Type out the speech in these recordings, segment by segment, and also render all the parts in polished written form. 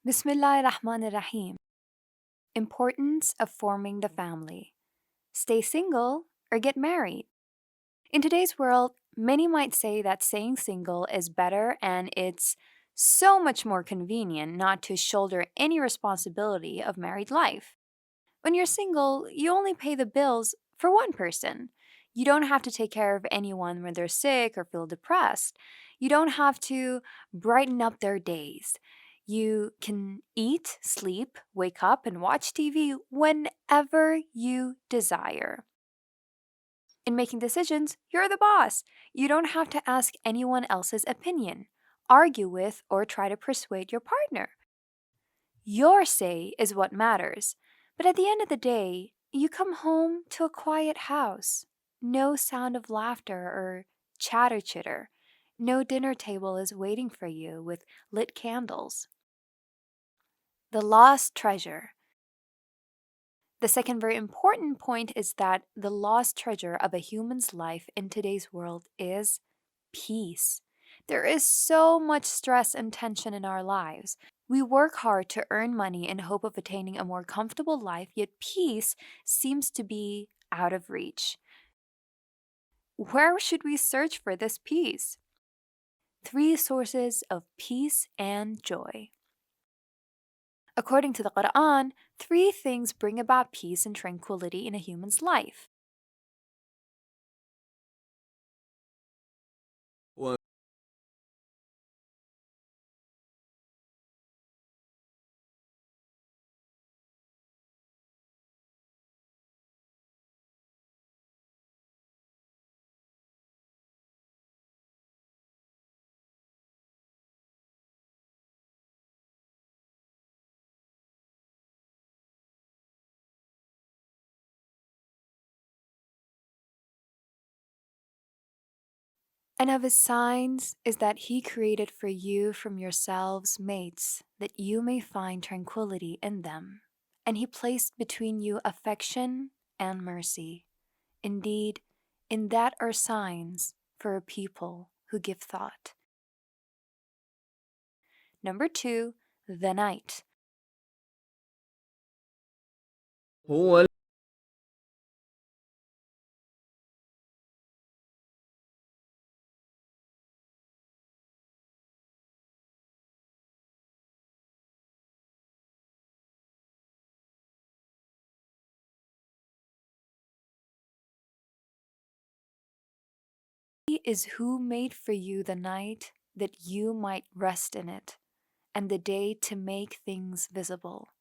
Bismillahirrahmanirrahim. Importance of forming the family. Stay single or get married. In today's world, many might say that staying single is better and it's so much more convenient not to shoulder any responsibility of married life. When you're single, you only pay the bills for one person. You don't have to take care of anyone when they're sick or feel depressed. You don't have to brighten up their days. You can eat, sleep, wake up, and watch TV whenever you desire. In making decisions, you're the boss. You don't have to ask anyone else's opinion, argue with, or try to persuade your partner. Your say is what matters. But at the end of the day, you come home to a quiet house. No sound of laughter or chatter chitter. No dinner table is waiting for you with lit candles. The lost treasure. The second very important point is that the lost treasure of a human's life in today's world is peace. There is so much stress and tension in our lives. We work hard to earn money in hope of attaining a more comfortable life, yet peace seems to be out of reach. Where should we search for this peace? Three sources of peace and joy. According to the Quran, three things bring about peace and tranquility in a human's life. And of his signs is that he created for you from yourselves mates, that you may find tranquility in them. And he placed between you affection and mercy. Indeed, in that are signs for a people who give thought. Number 2, the night. هو He is who made for you the night that you might rest in it, and the day to make things visible.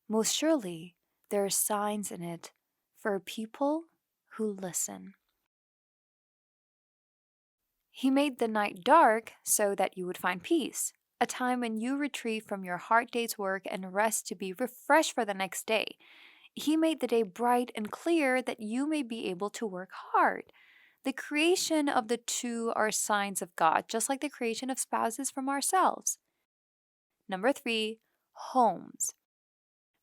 Most surely, there are signs in it for a people who listen. He made the night dark so that you would find peace, a time when you retrieve from your hard day's work and rest to be refreshed for the next day. He made the day bright and clear that you may be able to work hard. The creation of the two are signs of God, just like the creation of spouses from ourselves. Number 3, homes.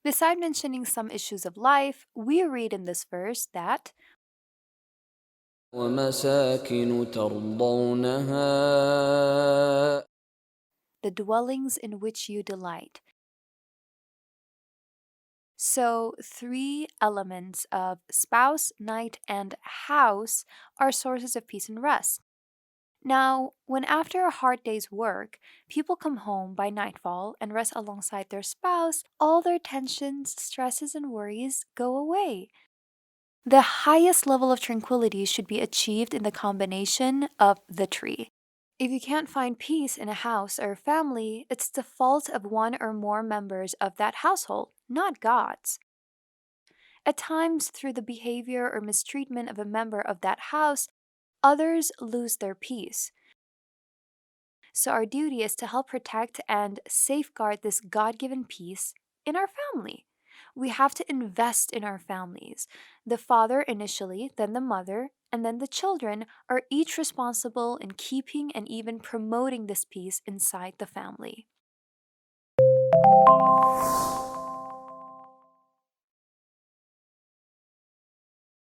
Beside mentioning some issues of life, we read in this verse that ومساكن ترضونها the dwellings in which you delight. So, 3 elements of spouse, night, and house are sources of peace and rest. Now, when after a hard day's work, people come home by nightfall and rest alongside their spouse, all their tensions, stresses, and worries go away. The highest level of tranquility should be achieved in the combination of the tree. If you can't find peace in a house or a family, it's the fault of one or more members of that household, not God's. At times, through the behavior or mistreatment of a member of that house, others lose their peace. So, our duty is to help protect and safeguard this God given peace in our family. We have to invest in our families. The father initially, then the mother, and then the children are each responsible in keeping and even promoting this peace inside the family.